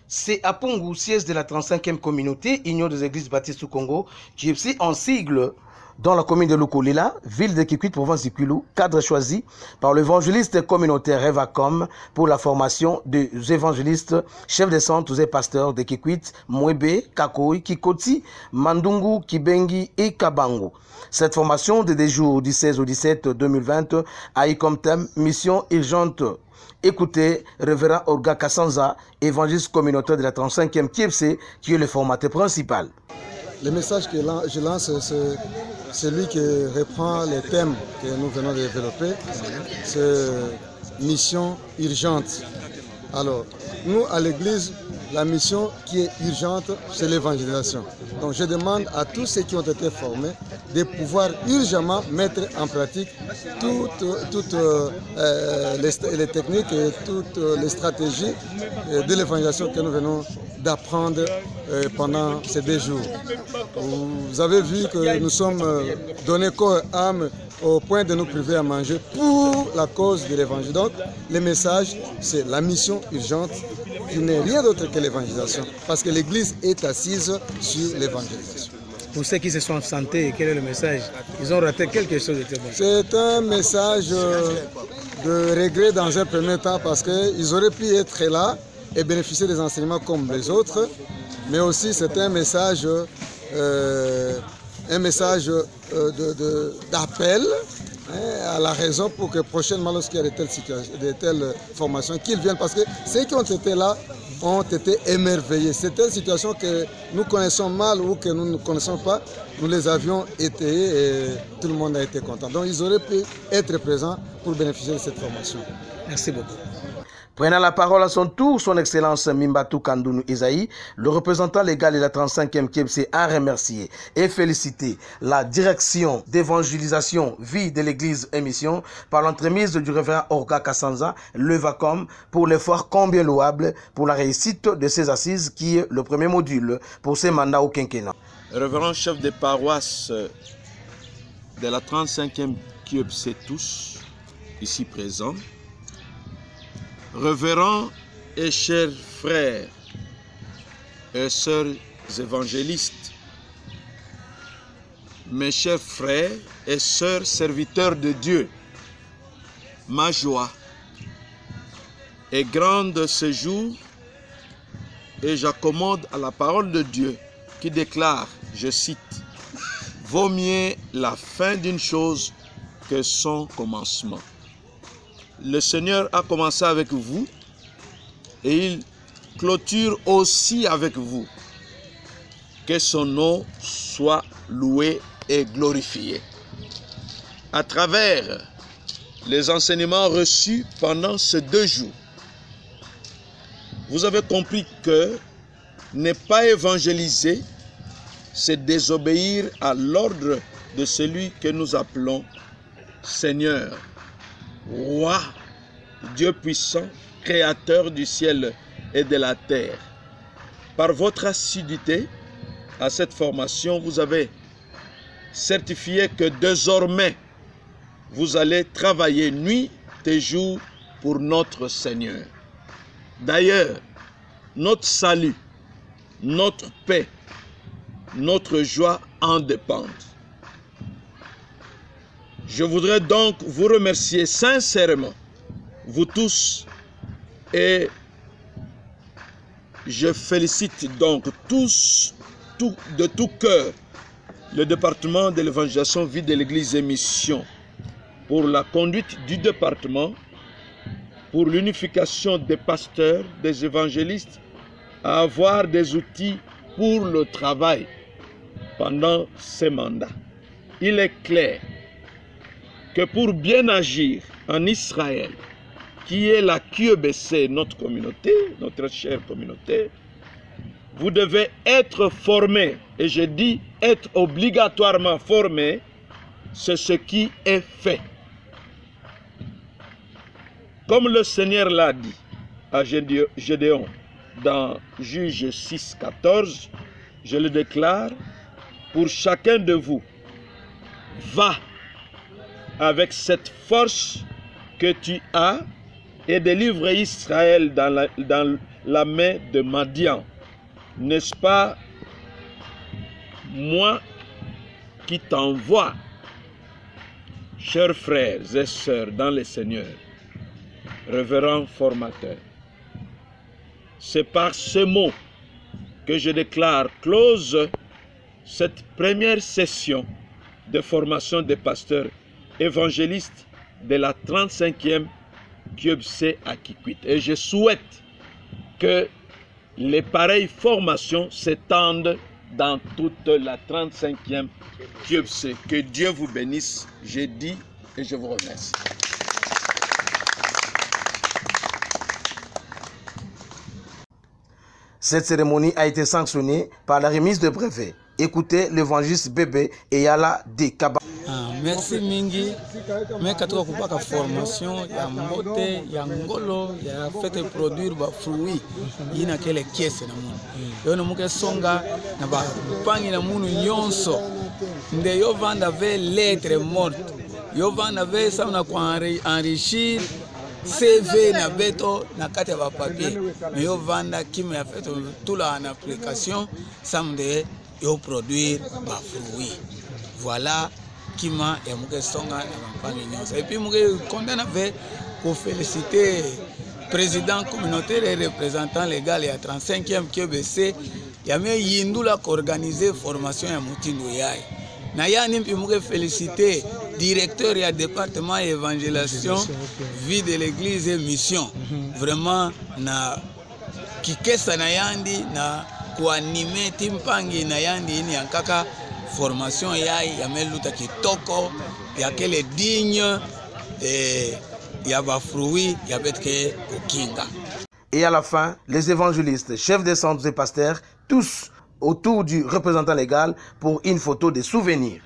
C'est à Pungu, siège de la 35e communauté Union des Églises Baptistes du Congo, qui est aussi en sigle dans la commune de Lukulila, ville de Kikwit, province du Kwilu, cadre choisi par l'évangéliste communautaire Revacom pour la formation des évangélistes, chefs de centres et pasteurs de Kikwit, Mwebe, Kakoi, Kikoti, Mandungu, Kibengi et Kabangu. Cette formation de 2 jours du 16 au 17 2020 a eu comme thème mission urgente. Écoutez, révérend Orga Kassanza, évangéliste communautaire de la 35e KFC, qui est le formateur principal. Le message que je lance, c'est celui qui reprend les thèmes que nous venons de développer. C'est mission urgente. Alors, nous, à l'Église, la mission qui est urgente, c'est l'évangélisation. Donc, je demande à tous ceux qui ont été formés de pouvoir urgemment mettre en pratique toutes les techniques et toutes les stratégies de l'évangélisation que nous venons d'apprendre pendant ces 2 jours. Vous avez vu que nous sommes donnés corps et âme au point de nous priver à manger pour la cause de l'évangile. Donc, le message, c'est la mission urgente qui n'est rien d'autre que l'évangélisation. Parce que l'Église est assise sur l'évangélisation. Pour ceux qui se sont absentés, quel est le message? Ils ont raté quelque chose de très bon. C'est un message de regret dans un premier temps parce qu'ils auraient pu être là et bénéficier des enseignements comme les autres. Mais aussi, c'est un message d'appel à la raison pour que prochainement, lorsqu'il y a de telles formations, qu'ils viennent. Parce que ceux qui ont été là ont été émerveillés. C'est une situation que nous connaissons mal ou que nous ne connaissons pas. Nous les avions étayés et tout le monde a été content. Donc ils auraient pu être présents pour bénéficier de cette formation. Merci beaucoup. Prenant la parole à son tour, son Excellence Mimbatu Kandounou Isaïe, le représentant légal de la 35e KFC, a remercié et félicité la direction d'évangélisation vie de l'Église émission par l'entremise du révérend Orga Kassanza, l'Evacom, pour l'effort combien louable pour la réussite de ces assises qui est le premier module pour ces mandats au quinquennat. Révérend chef des paroisses de la 35e KFC tous, ici présents, révérends et chers frères et sœurs évangélistes, mes chers frères et sœurs serviteurs de Dieu, ma joie est grande ce jour et j'accommode à la parole de Dieu qui déclare, je cite, « Vaut mieux la fin d'une chose que son commencement ». Le Seigneur a commencé avec vous et il clôture aussi avec vous. Que son nom soit loué et glorifié. À travers les enseignements reçus pendant ces 2 jours, vous avez compris que ne pas évangéliser, c'est désobéir à l'ordre de celui que nous appelons Seigneur. Roi, Dieu puissant, créateur du ciel et de la terre. Par votre assiduité à cette formation, vous avez certifié que désormais, vous allez travailler nuit et jour pour notre Seigneur. D'ailleurs, notre salut, notre paix, notre joie en dépendent. Je voudrais donc vous remercier sincèrement, vous tous, et je félicite donc de tout cœur le département de l'évangélisation vie de l'Église et mission pour la conduite du département, pour l'unification des pasteurs, des évangélistes, à avoir des outils pour le travail pendant ces mandats. Il est clair que pour bien agir en Israël, qui est la QEBC, notre communauté, notre chère communauté, vous devez être formé, et je dis être obligatoirement formé, c'est ce qui est fait. Comme le Seigneur l'a dit à Gédéon dans Juge 6, 14, je le déclare, pour chacun de vous, va avec cette force que tu as et délivre Israël dans la main de Madian. N'est-ce pas moi qui t'envoie, chers frères et sœurs dans le Seigneur, révérend formateur. C'est par ce mot que je déclare close cette première session de formation des pasteurs évangélistes de la 35e QEBC à Kikwit. Et je souhaite que les pareilles formations s'étendent dans toute la 35e QEBC. Que Dieu vous bénisse, j'ai dit et je vous remercie. Cette cérémonie a été sanctionnée par la remise de brevets. Écoutez l'évangéliste Bébé et Yala de Kaba. Merci mingi. Mais katika kupaka formation ya mbote ya ngolo ya fete produire ba fruits ina kele kiese na munu. Yo na muke songa na ba pangi na munu nyonso. Nde yo vanda ve lettre morte. Yo vanda ve sa na kwa enrichir CV na beto na kati ya ba papier. Mais yo vanda kimi ya fete tout la en application samde yo produire ba fruits. Voilà Kima et Mouké Songa et puis Mouké content avec pour féliciter président communautaire et représentant légal à 35e QBC Yamé Yindula qui organisé formation à Moutindo Yaï. Nayani puis Mouké féliciter directeur et département évangélisation vie de l'église et mission. Vraiment na kikesa nayandi na kuanime timpangi nayandi ni ankaka formation yai ya meluta kitoko ya kele digne ya ba fruits ya betke kokinga. Et à la fin, les évangélistes, chefs des centres et pasteurs, tous autour du représentant légal pour une photo de souvenir.